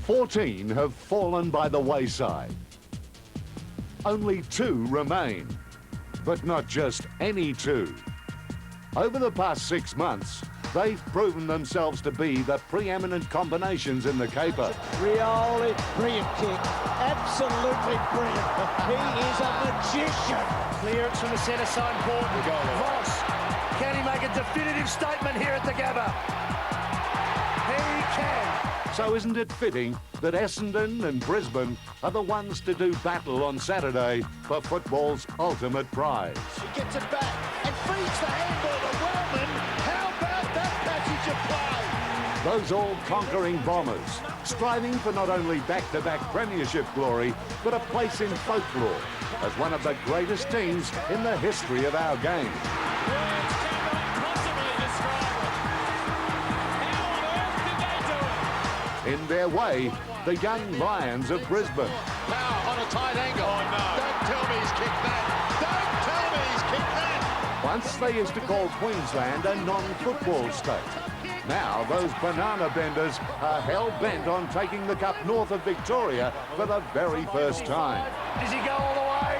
14 have fallen by the wayside. Only 2 remain, but not just any 2. Over the past 6 months, they've proven themselves to be the preeminent combinations in the caper. Rioli, brilliant kick, absolutely brilliant. He is a magician. Clearance from the centre side board. Voss, can he make a definitive statement here at the Gabba? He can. So isn't it fitting that Essendon and Brisbane are the ones to do battle on Saturday for football's ultimate prize? He gets it back and feeds the handball to Wellman. How about that passage of play? Those all-conquering Bombers, striving for not only back-to-back premiership glory, but a place in folklore as one of the greatest teams in the history of our game. Words cannot possibly describe it. How on earth did they do it? In their way, the young Lions of Brisbane. Power on a tight angle. Oh, no. Don't tell me he's kicked that. Don't tell me he's kicked that. Once they used to call Queensland a non-football state. Now those banana benders are hell-bent on taking the cup north of Victoria for the very first time. Does he go all the way?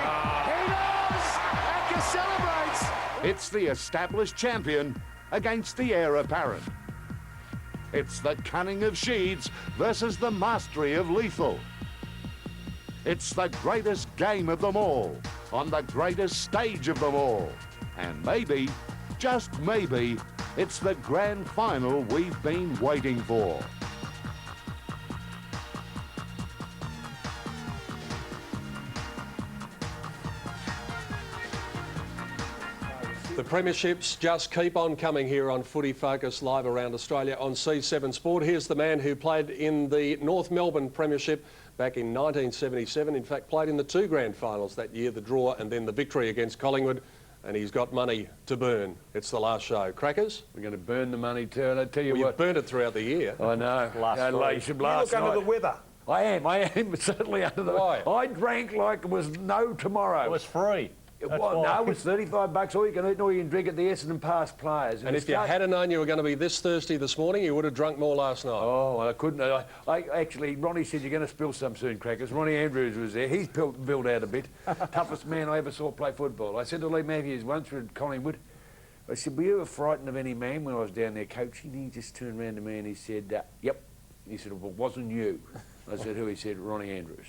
He does! Acker celebrates! It's the established champion against the heir apparent. It's the cunning of Sheeds versus the mastery of Lethal. It's the greatest game of them all, on the greatest stage of them all. And maybe, just maybe, it's the grand final we've been waiting for. The premierships just keep on coming here on Footy Focus live around Australia on C7 Sport. Here's the man who played in the North Melbourne Premiership back in 1977. In fact, played in the 2 grand finals that year, the draw and then the victory against Collingwood. And he's got money to burn. It's the last show. Crackers? We're going to burn the money too, and I tell you Well, what... you've burnt it throughout the year. I know. You look under the weather. I am certainly under the... Why? I drank like it was no tomorrow. It was free. No, it was $35 all you can eat and all you can drink at the Essendon Past Players. And if you had known you were going to be this thirsty this morning, you would have drunk more last night. Oh, well, I couldn't. I actually, Ronnie said, you're going to spill some soon, Crackers. Ronnie Andrews was there. He's built out a bit. Toughest man I ever saw play football. I said to Lee Matthews once at Collingwood, I said, were you ever frightened of any man when I was down there coaching? He just turned around to me and he said, yep. He said, well, it wasn't you. I said, who? He said, Ronnie Andrews.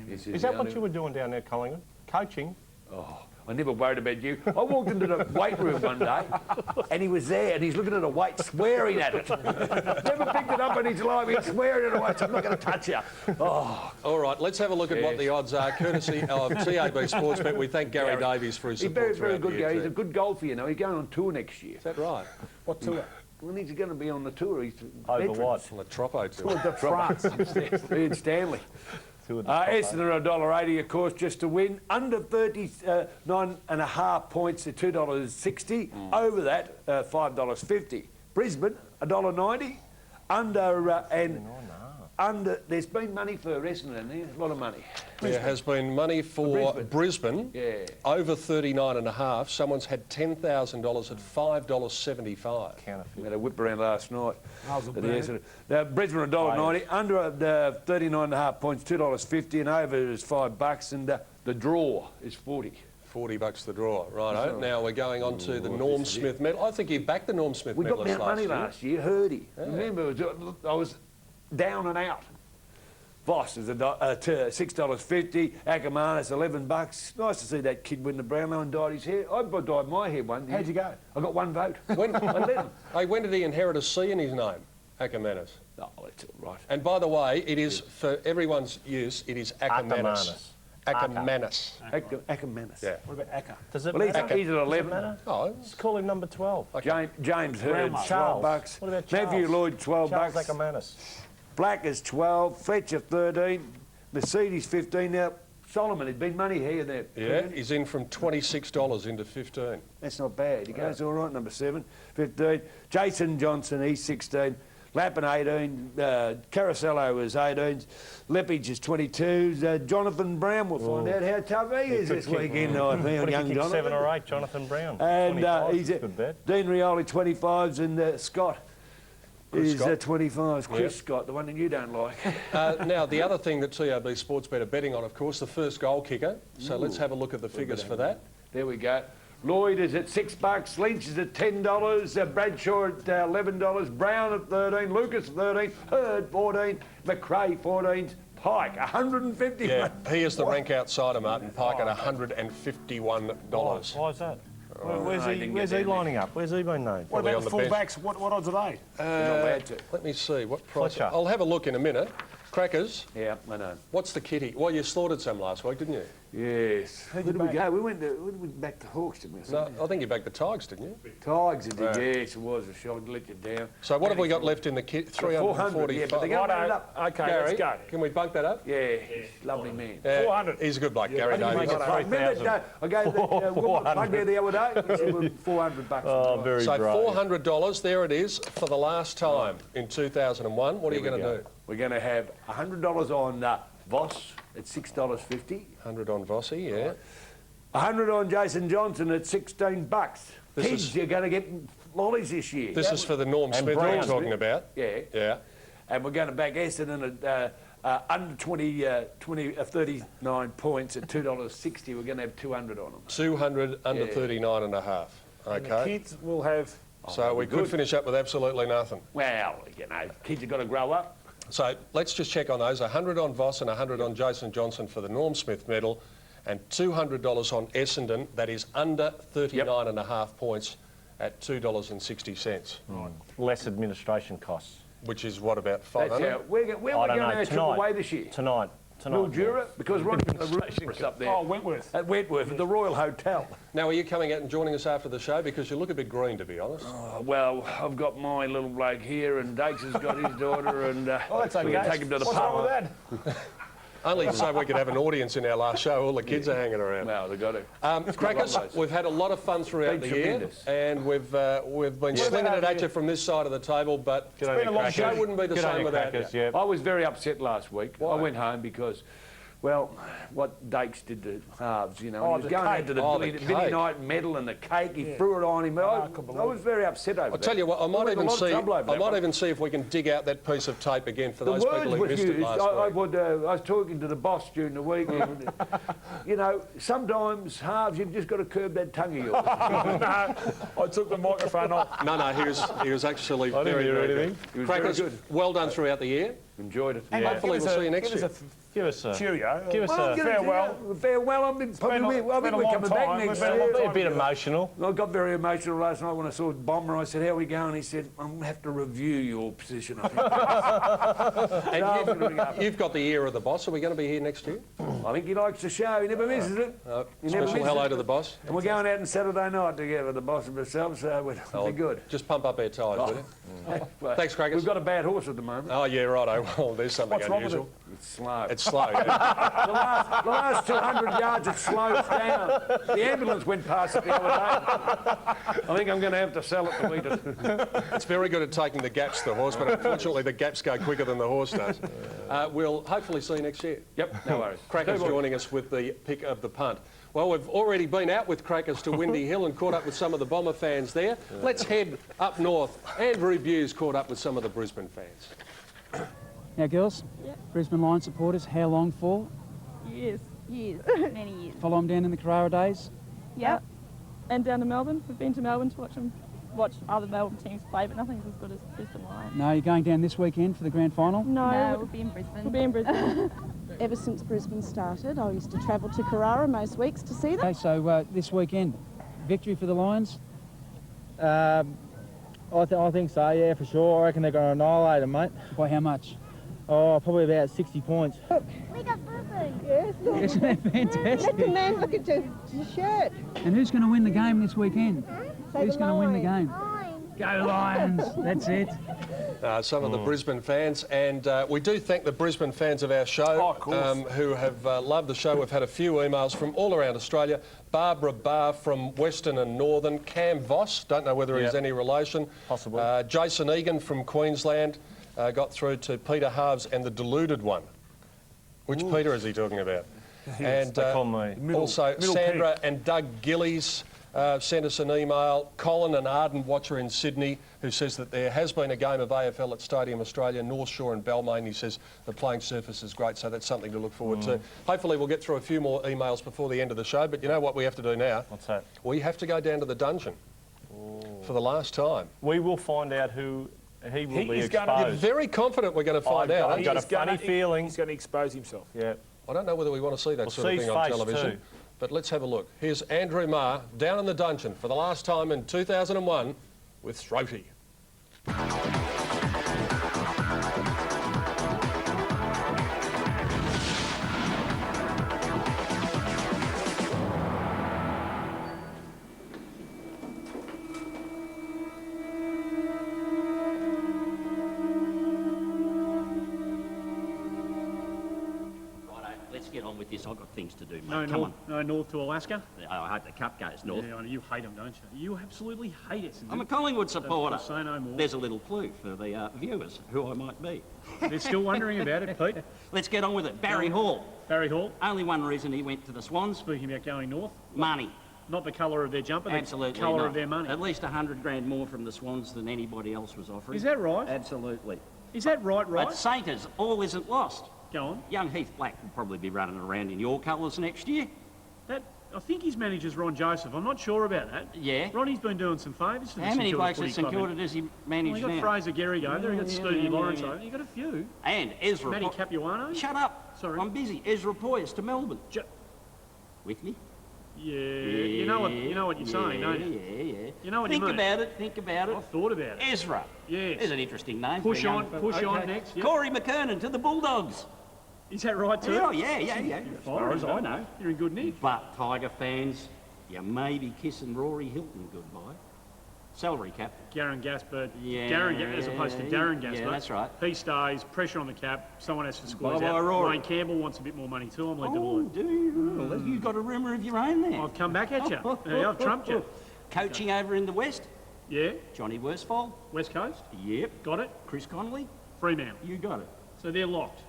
He said, Is that what you were doing down there, Collingwood? Coaching? Oh, I never worried about you. I walked into the weight room one day and he was there and he's looking at a weight, swearing at it. Never picked it up in his life. He's swearing at a weight. I'm not going to touch you. Oh. All right, let's have a look at what the odds are, courtesy of TAB Sportsbet. We thank Gary Davies for his support. He's very good guy. He's a good golfer, you know. He's going on tour next year. Is that right? What tour? Well, he's going to be on the tour. He's Over veterans. what? On the Troppo tour. Tour de France. In Stanley. Essendon are $1.80, of course, just to win. Under 39.5 points at $2.60. Over that, $5.50. Brisbane, $1.90. Under, there's been money for Essendon there, a lot of money. There has been money for Brisbane, over 39.5. Someone's had $10,000 at $5.75. We had a whip around last night. Now, Brisbane $1.90, under 39.5 points, $2.50, and over is $5, and the draw is 40. $40 the draw, righto. Now we're going on to the Norm Smith medal. I think you backed the Norm Smith medalist We got money last year, Hurdy. Yeah. Remember, I was down and out. Voss is $6.50, Ackermanis $11. Nice to see that kid win the Brownlow and dyed his hair. I dyed my hair one year. How'd you go? I got 1 vote. When, I let him. hey, when did he inherit a C in his name? Ackermanis. Oh, that's all right. And by the way, it is, for everyone's use, it is Ackermanis. Ackermanis. Ackermanis. Yeah. What about Acker? Does it Well, matter? he's at 11. Matter? Oh, Let's call him number 12. okay. James Hurd, Charles. $12. What about Charles? Matthew Lloyd, $12. Charles Ackermanis. Black is 12, Fletcher 13, Mercedes 15. Now, Solomon, there's been money here and there. Yeah, he's in from $26 into 15. That's not bad. He goes all right, number 7, 15. Jason Johnson, he's 16. Lappin 18, Carosello is 18, Lepage is 22, Jonathan Brown, we'll find out how tough he is this weekend. I think, What if young he kicked Jonathan. 7 or 8, Jonathan Brown? And 25, he's good bet. Dean Rioli 25s and Scott is Scott. 25. Chris Yep. Scott, the one that you don't like. Now, the other thing that TAB Sportsbet are betting on, of course, the first goal kicker. So let's have a look at the figures for that. There we go. Lloyd is at $6, Lynch is at $10, Bradshaw at $11, Brown at 13, Lucas 13, Hurd 14, McRae 14, Pike 150. Yeah, he is the rank outsider, Martin Pike, at $151. Why is that? Where's I he, didn't where's get he that lining up? Where's he been known? What Probably about the on the bench. fullbacks? What odds are they? You're not allowed to. Let me see, what price? Fletcher. I'll have a look in a minute. Crackers, Yeah, I know. what's the kitty? Well, you slaughtered some last week, didn't you? Yes. Where did we go? We went back to Hawks, didn't we? No, I think you backed the Tigers, didn't you? Tigers did, Right. yes, it was a shot, let you down. So what have we got left in the kit? 400, yeah, but they're 345. going to run it Righto. up. Okay, Gary, let's go. can we bunk that up? Yeah, lovely man. 400. He's a good bloke, Gary How do you Davies. make it I remember 3,000? I gave the woman a plug there the other day. He said, well, $400. Oh, very So brave. $400, there it is, for the last time in 2001. What are you going to do? We're going to have $100 on Voss at $6.50. 100 on Vossi, yeah. 100 on Jason Johnson at $16. This Kids, is- you're going to get lollies this year. This is for the Norm Smith Brown. we're talking about. Yeah. Yeah. And we're going to back Essendon at under 39 points at $2.60. We're going to have 200 on them. 200 under Yeah. 39 and a half. And the Okay. kids will have... So we could finish up with absolutely nothing. Well, you know, kids have got to grow up. So let's just check on those. 100 on Voss and 100 on Jason Johnson for the Norm Smith medal, and $200 on Essendon, that is under 39 and a half points at $2.60, Less administration costs. which is what, about That's 500? how. Where are we I don't going know. to Triple away this year? Tonight. Mildura? Because Ronnie's got a room for us up there. Oh, Wentworth. At Wentworth, at the Royal Hotel. Now, are you coming out and joining us after the show? Because you look a bit green, to be honest. Well, I've got my little bloke here, and Dakes has got his daughter, and Oh, that's we're okay. going to take him to the What's wrong with pub. that? Only so we could have an audience in our last show. All the kids are hanging around. Well, they've got to. Crackers, Lovelace. we've had a lot of fun throughout Been the year, tremendous. and we've been slinging it at you from this side of the table, but Good on been you, a long Crackers. the show wouldn't be the Good on same you, without you. Crackers, yeah. I was very upset last week. I went home because, well, what Dakes did to Halves, you know. Oh, he was the going cake. out to the Oh, the Vinnie cake. Knight medal and the cake. He threw it on him. I was very upset over I'll that. tell you what, I We're might in a even lot of see. trouble over I that might one. even see if we can dig out that piece of tape again for The those words people who were missed it used. last I week. was talking to the boss during the week. And, you know, sometimes Halves, you've just got to curb that tongue of yours. I took the microphone off. No, he was actually I didn't very, hear very anything. good. He was very Crackers, good. well done throughout the year. Enjoyed it. Yeah. Hopefully we'll see you next year. Give us a... Cheerio. Give us Well, a... Farewell. Farewell. I think been a we're long coming back time. next We've been a long year. time. A bit emotional. I got very emotional last night when I saw Bomber. I said, how are we going? He said, I'm going to have to review your position. I think. And you've got the ear of the boss. Are we going to be here next year? I think he likes the show. He never misses it. He never Special misses hello it. to the boss. And we're going out on Saturday night together, the boss and myself, so it'll be good. Just pump up our tyres, will you? Well, Thanks, Crackers. We've got a bad horse at the moment. Oh, yeah, righto. Well, there's something What's wrong with unusual. It's slow. It's slow. Yeah. The last 200 yards, it slows down. The ambulance went past it the other day. I think I'm going to have to sell it to eat it. It's very good at taking the gaps, the horse, but unfortunately the gaps go quicker than the horse does. We'll hopefully see you next year. Yep, no worries. Crackers joining us with the pick of the punt. Well, we've already been out with Crackers to Windy Hill and caught up with some of the Bomber fans there. Let's head up north. Andrew Buse caught up with some of the Brisbane fans. Now, girls, Brisbane Lions supporters, how long for? Years, many years. Follow them down in the Carrara days? Yeah, and down to Melbourne. We've been to Melbourne to watch other Melbourne teams play, but nothing's as good as Brisbane Lions. No, you're going down this weekend for the grand final? No, we'll be in Brisbane. We'll be in Brisbane. Ever since Brisbane started, I used to travel to Carrara most weeks to see them. Okay, so this weekend, victory for the Lions? I think so, yeah, for sure. I reckon they're going to annihilate them, mate. By how much? Oh, probably about 60 points. We got Brisbane. Yes, look. Isn't that fantastic? Let the man look at your shirt. And who's going to win the game this weekend? Say Who's the going to win the Lions. game? Go Lions! That's it. Some of the Brisbane fans, and we do thank the Brisbane fans of our show who have loved the show. We've had a few emails from all around Australia. Barbara Barr from Western and Northern, Cam Voss, don't know whether he's any relation. Possibly. Jason Egan from Queensland got through to Peter Halves and the deluded one. Which Peter is he talking about? And They call me. also Sandra and Doug Gillies. sent us an email. Colin, an ardent watcher in Sydney, who says that there has been a game of AFL at Stadium Australia, North Shore and Balmain. He says the playing surface is great, so that's something to look forward to. Hopefully we'll get through a few more emails before the end of the show, but you know what we have to do now? What's that? We have to go down to the dungeon for the last time. We will find out who he will be You're exposed. very confident we're going to find out. I've got a funny feeling. He's going to expose himself. Yeah. I don't know whether we want to see that sort of thing on television, but let's have a look. Here's Andrew Marr down in the dungeon for the last time in 2001 with Throaty. Let's get on with this. I've got things to do, mate. No, Come on. No north to Alaska? I hope the cup goes north. Yeah, I know. You hate them, don't you? You absolutely hate Essendon. I'm a Collingwood supporter. Say no more. There's a little clue for the viewers who I might be. They're still wondering about it, Pete. Let's get on with it. Barry Hall. Barry Hall. Only one reason he went to the Swans. Speaking about going north. Money. Not the colour of their jumper, Absolutely the colour not. of their money. At least 100 grand more from the Swans than anybody else was offering. Is that right? Absolutely. Is that right? But Sainters, all isn't lost. Go on. Young Heath Black will probably be running around in your colours next year. I think his manager's Ron Joseph. I'm not sure about that. Yeah. Ronnie's been doing some favours for the How many St blokes Kilda at St Kilda does he manage now? You've got Fraser Gehrig over there, you've got Stevie Lawrence over there, you've got a few. And Ezra... Matty Capuano. Shut up. Sorry. I'm busy. Ezra Poyas to Melbourne. With me? Yeah, you know what you're saying, don't you? Yeah. You know what think you mean. Think about it. I've thought about it. Ezra. Yes. There's an interesting name. Push for a on, young push fella. on next. Yep. Corey McKernan to the Bulldogs. Is that right too? Oh, yeah. As far as I know. You're in good nick. But Tiger fans, you may be kissing Rory Hilton goodbye. Salary cap. Garen Gaspard. Yeah. Garen, as opposed to Darren Gaspard. Yeah, that's right. He stays, pressure on the cap, someone has to squeeze Bye-bye, out. Rory. Wayne Campbell wants a bit more money too, I'm led to Oh, believe. do you? Well, you've got a rumour of your own there. I've come back at you. Yeah, I've trumped you. Coaching over in the West? Yeah. Johnny Worsfold? West Coast? Yep. Got it. Chris Connolly? Fremantle. You got it. So they're locked.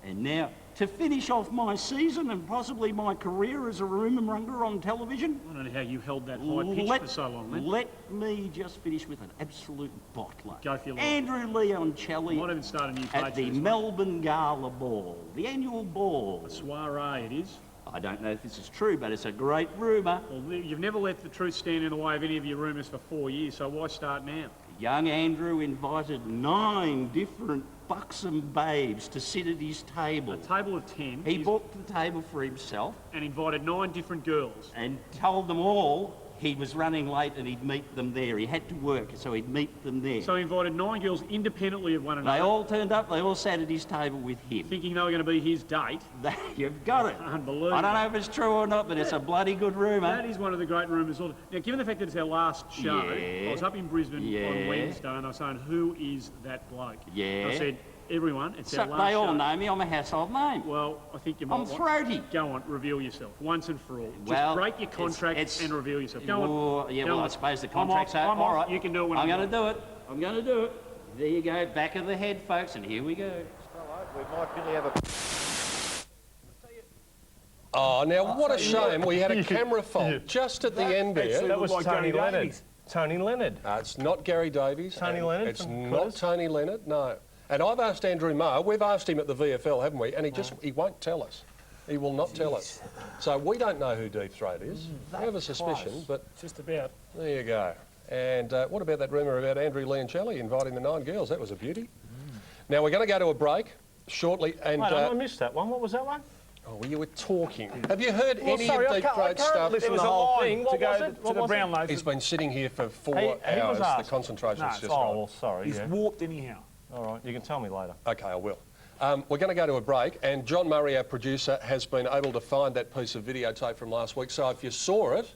And now, to finish off my season and possibly my career as a rumour-monger on television... I don't know how you held that high pitch for so long, man. Let me just finish with an absolute bottler. Go for your life. Andrew Leoncelli Might even start a new at page the for this Melbourne Gala Ball, the annual ball. A soiree it is. I don't know if this is true, but it's a great rumour. Well, you've never let the truth stand in the way of any of your rumours for 4 years, so why start now? Young Andrew invited 9 different buxom babes to sit at his table. A table of 10. He booked the table for himself. And invited 9 different girls. And told them all he was running late and he'd meet them there. He had to work, so he'd meet them there. So he invited 9 girls independently of one another. They all turned up, they all sat at his table with him. Thinking they were going to be his date. You've got it. Unbelievable. I don't know if it's true or not, but it's a bloody good rumour. That is one of the great rumours. Now, given the fact that it's our last show, Yeah. I was up in Brisbane Yeah. on Wednesday and I was saying, who is that bloke? Yeah. I said, everyone, it's So our last they all show. know me, I'm a household name. Well, I think you might I'm want- throaty. Go on, reveal yourself, once and for all. Just Well, break your contract it's- and reveal yourself. Go on. Oh, yeah, Go well, on. I suppose the I'm contract's off, out. I'm All off. right. You can do it when I'm I'm going to do it. I'm going to do it. There you go, back of the head, folks, and here we go. We might really have a... Oh, now what a shame. We had a camera fault just at the end there. That was like Tony Gary Leonard. Davies. Tony Leonard. It's not Gary Davies. Tony and Leonard It's from not Quiz? Tony Leonard, no. And I've asked Andrew Marr, we've asked him at the VFL, haven't we? And he won't tell us. He will not tell us. So we don't know who Deep Throat is. We have a suspicion, but Just about. there you go. And what about that rumour about Andrew Leoncelli inviting the 9 girls? That was a beauty. Now we're going to go to a break shortly. And Wait, I missed that one. What was that one? oh, well, you were talking. Have you heard any sorry, of I Deep can't- I Throat can't stuff? listen There was to a the whole line thing. What to go was it? to What the was it? Brownlows. He's been sitting here for 4 He hours. was The asked. concentration's No, just it's- gone. Oh, well, sorry. He's Yeah. walked anyhow. All right, you can tell me later. OK, I will. We're going to go to a break, and John Murray, our producer, has been able to find that piece of videotape from last week. So if you saw it,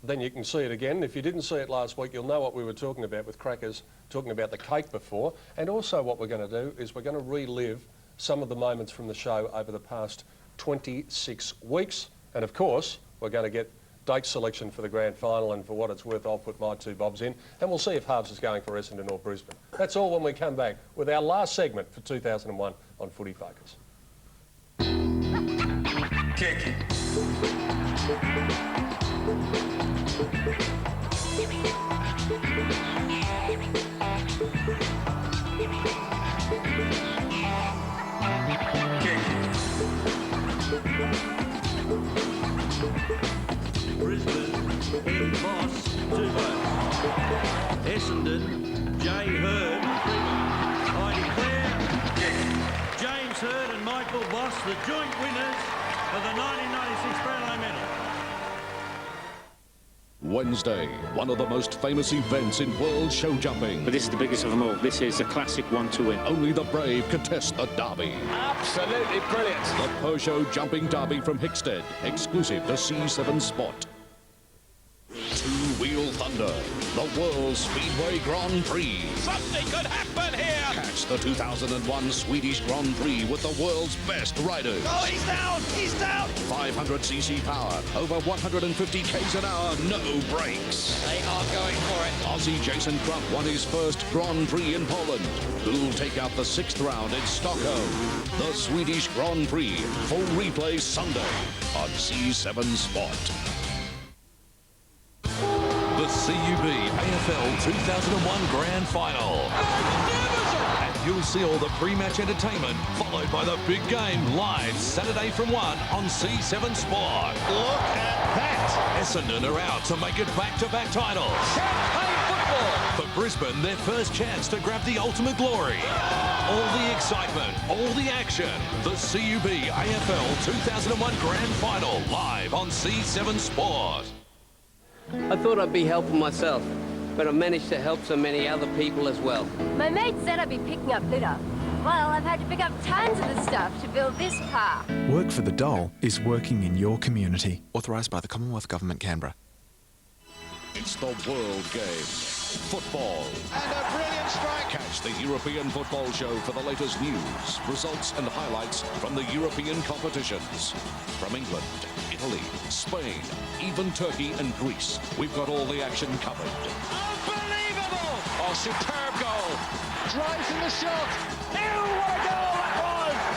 then you can see it again. If you didn't see it last week, you'll know what we were talking about with Crackers, talking about the cake before. And also what we're going to do is we're going to relive some of the moments from the show over the past 26 weeks. And of course, we're going to get date selection for the grand final, and for what it's worth, I'll put my 2 bobs in, and we'll see if Halves is going for Essendon or Brisbane. That's all when we come back with our last segment for 2001 on Footy Focus. Kick. Brisbane, in Boss, 2 votes. Essendon, Jay Hurd. I declare James Hurd and Michael Boss the joint winners of the 1996 Brownlow Medal. Wednesday, one of the most famous events in world show jumping. But this is the biggest of them all. This is a classic one to win. Only the brave contest the derby. Absolutely brilliant. The Peugeot Jumping Derby from Hickstead, exclusive to C7 Sport. Two-wheel thunder, the World Speedway Grand Prix. Something could happen here. Catch the 2001 Swedish Grand Prix with the world's best riders. Oh, he's down. He's down. 500cc power, over 150 k's an hour, no brakes. They are going for it. Aussie Jason Crump won his first Grand Prix in Poland. Who'll take out the 6th round in Stockholm? The Swedish Grand Prix, full replay Sunday on C7 Sport. The CUB AFL 2001 Grand Final. And you'll see all the pre-match entertainment, followed by the big game live Saturday from 1 on C7 Sport. Look at that. Essendon are out to make it back-to-back titles. Campaign football. For Brisbane, their first chance to grab the ultimate glory. All the excitement, all the action. The CUB AFL 2001 Grand Final, live on C7 Sport. I thought I'd be helping myself, but I managed to help so many other people as well. My mate said I'd be picking up litter. Well, I've had to pick up tons of the stuff to build this car. Work for the Dole is working in your community. Authorised by the Commonwealth Government, Canberra. It's the world game. Football. And a brilliant strike. Catch the European Football Show for the latest news, results and highlights from the European competitions. From England, Italy, Spain, even Turkey and Greece. We've got all the action covered. Unbelievable. Oh, superb goal. Drives in the shot. What a goal that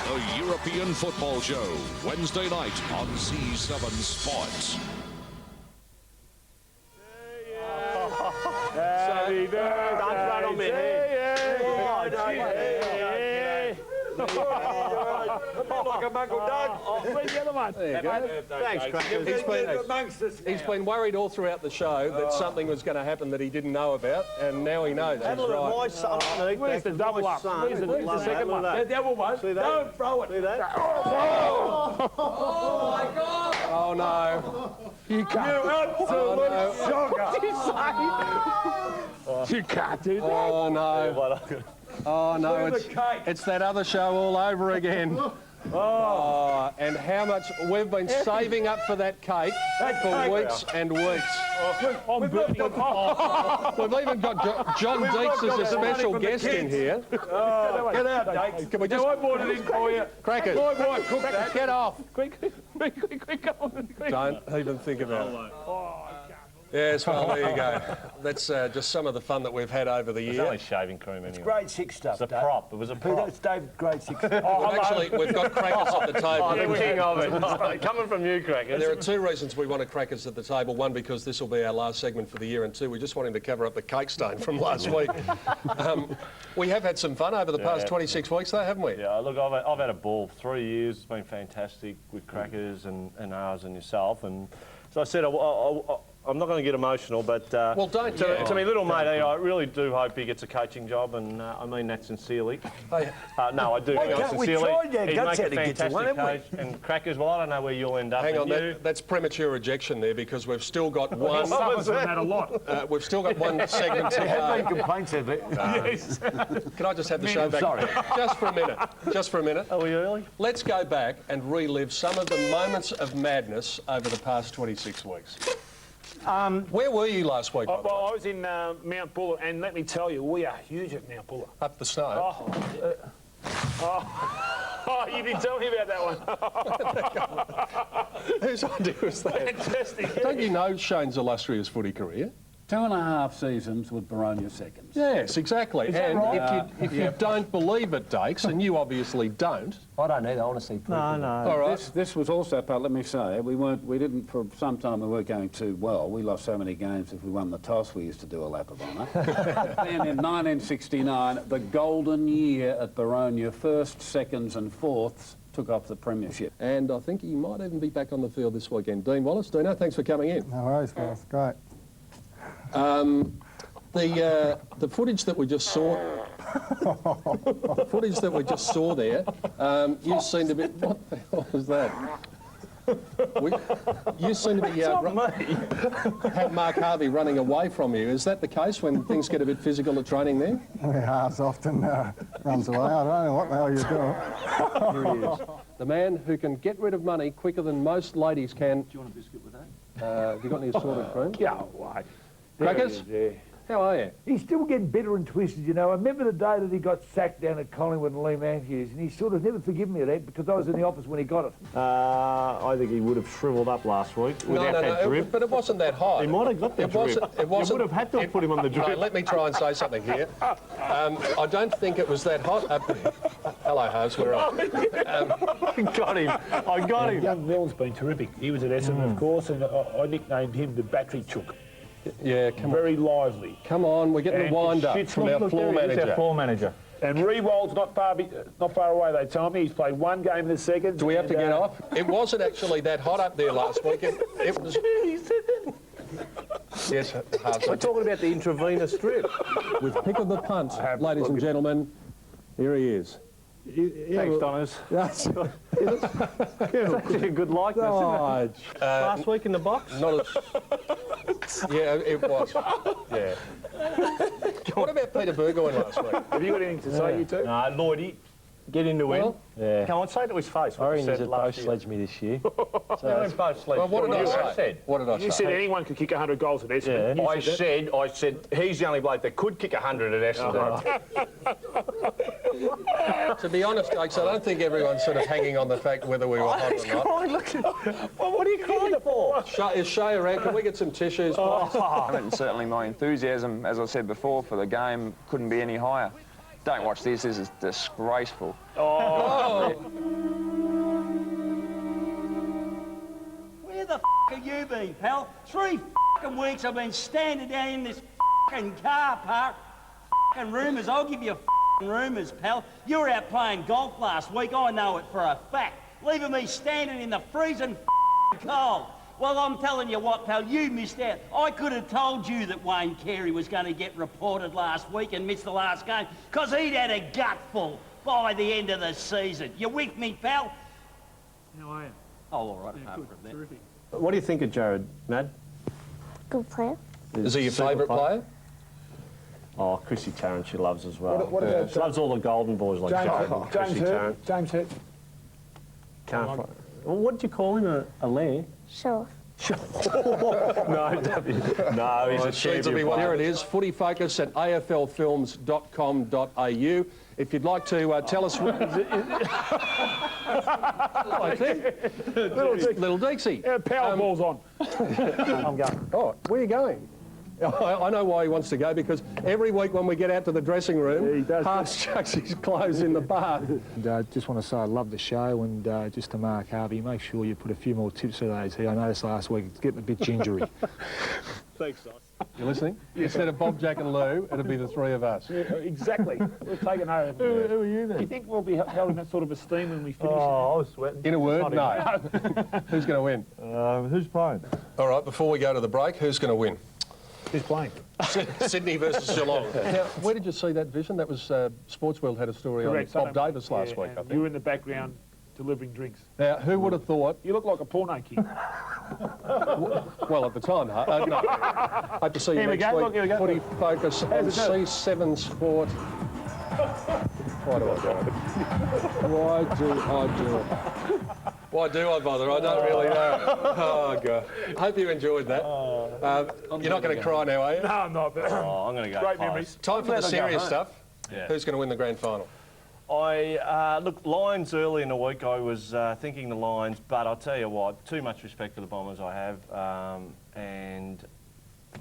was! The European Football Show, Wednesday night on C7 Sports. Happy birthday. Don't run on me. Like a Uncle Doug. Where's the other one? There you go. Thanks, Crackers. He's been worried all throughout the show that something was going to happen that he didn't know about, and now he knows. Have a look at my son. Where's the double up? Where's the second one? The double one. Don't throw it. See that? Oh my God! Oh no! You can't. You absolute sugar. You can't do that. Oh no! Oh no! It's that other show all over again. Oh, and how much we've been saving up for that cake for weeks and weeks. We've even got John Deeks as a special guest in here. Get out, Deeks. Can we just... I brought it in for you. Crackers. My wife cooked that. Get off. Quick. Don't even think about it. Yes, well, there you go. That's just some of the fun that we've had over the year. It's only shaving cream anyway. It's grade 6 stuff, It's a prop. It was a prop. It's David, grade 6. Actually, we've got crackers at the table. Oh, the king of it. Coming from you, Crackers. There are two reasons we wanted crackers at the table. One, because this will be our last segment for the year, and two, we just want him to cover up the cake stain from last week. We have had some fun over the past 26 weeks, though, haven't we? Yeah, look, I've had a ball. 3 years. It's been fantastic with Crackers and ours and yourself. And as I said, I'm not going to get emotional, but well, don't. To me, little mate, I really do hope he gets a coaching job, and I mean that sincerely. No, I do. We tried our guts out to get to one, haven't we? And Crackers, well, I don't know where you'll end up. Hang on, that's premature ejection there, because we've still got one. That a lot. We've still got one segment to There have been go. complaints of it. Yes. Can I just have the show back? Sorry. Just for a minute. Just for a minute. Are we early? Let's go back and relive some of the moments of madness over the past 26 weeks. Where were you last week? Well, I was in Mount Buller, and let me tell you, we are huge at Mount Buller. Up the snow? Oh, you didn't tell me about that one. Whose idea was that? Fantastic. Don't you know Shane's illustrious footy career? 2.5 seasons with Baronia seconds. Yes, exactly. And right? if you don't believe it, Dakes, and you obviously don't. I don't either, honestly. No. All right. This was also, Pat, let me say, we didn't, for some time we weren't going too well. We lost so many games if we won the toss, we used to do a lap of honour. Then in 1969, the golden year at Baronia, first, seconds and fourths, took off the premiership. And I think he might even be back on the field this weekend. Dean Wallace, Dino, thanks for coming in. No worries, guys. Great. The footage that we just saw, there, you seem to be. What the hell was that? You seem to be have Mark Harvey running away from you. Is that the case when things get a bit physical at training there? Yeah, Harves often runs away. I don't know what the hell you're doing. Here he is. The man who can get rid of money quicker than most ladies can. Do you want a biscuit with that? Have you got any assorted cream? Yeah, why? Crackers? Yeah. How are you? He's still getting bitter and twisted, you know. I remember the day that he got sacked down at Collingwood and Lee Matthews, and he sort of never forgiven me of that because I was in the office when he got it. I think he would have shrivelled up last week without that drip. But it wasn't that hot. He might have got that drip. It wasn't. You would have had to have put him on the drip. No, let me try and say something here. I don't think it was that hot. Hello, Harves, we're on. I got him. I got him. Young Mill's been terrific. He was at Essendon, of course, and I nicknamed him the Battery Chook. Yeah, come Very lively. Come on, we're getting the wind up from our floor manager. Our floor manager. And Rewald's not far away, they tell me. He's played one game in the second. Do we have to get off? It wasn't actually that hot up there last week. It was... Yes, Harves. We're talking about the intravenous drip. With pick of the punt, ladies and gentlemen, here he is. Thanks, Donners. That's actually a good likeness, isn't it? Last week in the box? Not as... Yeah, it was. Yeah. What about Peter Burgoyne last week? Have you got anything to say, you two? No, Lloydie, get into him. Yeah. Come on, say it to his face. Orange has both sledged me this year. So both sledged. Well, what did I say? What did I say? You said anyone could kick 100 goals at Essendon. Yeah. I said he's the only bloke that could kick 100 at Essendon. To be honest, Dakes, I don't think everyone's sort of hanging on the fact whether we were hot or not. Well, what are you crying for? Is Shay around? Can we get some tissues, please? And certainly my enthusiasm, as I said before, for the game couldn't be any higher. Don't watch this. This is disgraceful. Where the have you been, pal? 3 weeks I've been standing down in this car park. Rumours, I'll give you rumours, pal. You were out playing golf last week, I know it for a fact. Leaving me standing in the freezing cold. Well, I'm telling you what, pal, you missed out. I could have told you that Wayne Carey was going to get reported last week and miss the last game, because he'd had a gutful by the end of the season. You with me, pal? How are you? Oh, all right. Yeah, good. Terrific. What do you think of Jared, Mad? Good player. Is he your favourite player? Oh, Chrissy Tarrant she loves as well. What about she loves all the golden boys like Jared. James Hurt? James Hurt? Can't well, what did you call him? A lair? Sure. No, he's a champion. There it is, Footy Focus at aflfilms.com.au. If you'd like to tell us what... Little Deeksy. Yeah, Powerball's on. I'm going. Oh, where are you going? I know why he wants to go, because every week when we get out to the dressing room, Harves chucks his clothes in the bar. And, just want to say I love the show, and just to Mark Harvey, make sure you put a few more tips for those here. I noticed last week it's getting a bit gingery. Thanks, Doc. You listening? Instead of Bob, Jack and Lou, it'll be the three of us. Yeah, exactly. We've taken over. Who are you then? Do you think we'll be held in that sort of esteem when we finish? Oh, I was sweating. In a word, no. Who's going to win? Who's playing? All right, before we go to the break, who's going to win? Who's playing? Sydney versus Geelong. Now, where did you see that vision? That was Sports World had a story Correct. on Bob Davis last week, I think. You were in the background delivering drinks. Now, who would have thought... You look like a porno king. Well, at the time, no. Hope to see you next week. Here we go. Footy Focus on C7 Sport. Why do I do it? Why do I do it? Why do I bother? I don't really know. Oh, God. I hope you enjoyed that. You're not going to cry now, are you? No, I'm not. I'm going to go Great close. memories. Time for the serious stuff. Yeah. Who's going to win the grand final? Look, Lions early in the week, I was thinking the Lions, but I'll tell you what, too much respect for the Bombers I have, and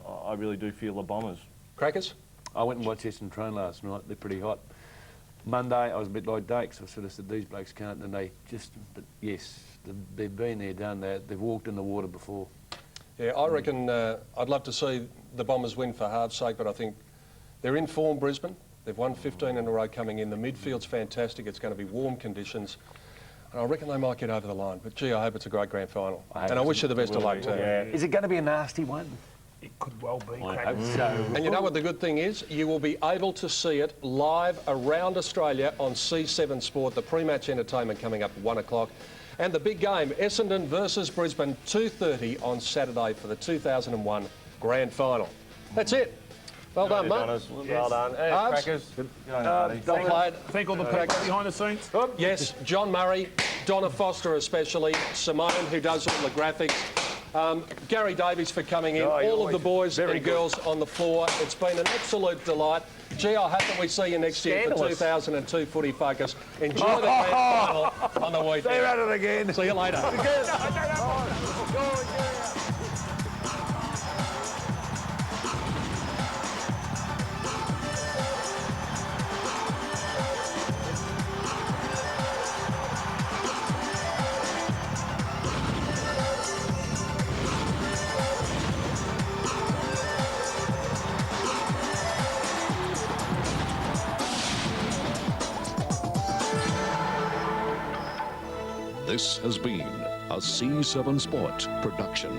I really do feel the Bombers. Crackers? I went and watched Essendon train last night. They're pretty hot. Monday, I was a bit like Dakes. I sort of said, these blokes can't, and they just, but yes, they've been there, done that. They've walked in the water before. Yeah, I reckon I'd love to see the Bombers win for half's sake, but I think they're in form, Brisbane. They've won 15 in a row coming in. The midfield's fantastic. It's going to be warm conditions. And I reckon they might get over the line. But, gee, I hope it's a great grand final. And I wish you the best of luck, too. Yeah. Is it going to be a nasty one? It could well be. I hope so. And you know what the good thing is? You will be able to see it live around Australia on C7 Sport, the pre-match entertainment coming up at 1 o'clock. And the big game, Essendon versus Brisbane, 2:30 on Saturday for the 2001 grand final. That's it. Well done, mate. Well done. Hey, Crackers. Well played. Thank all the people behind the scenes. Yes, John Murray, Donna Foster especially, Simone who does all the graphics, Gary Davies for coming in, all of the boys and girls on the floor. It's been an absolute delight. Gee, I hope that we see you next year for 2002 Footy Focus. Enjoy the grand final on the weekend. They're at it again. See you later. This has been a C7 Sport production.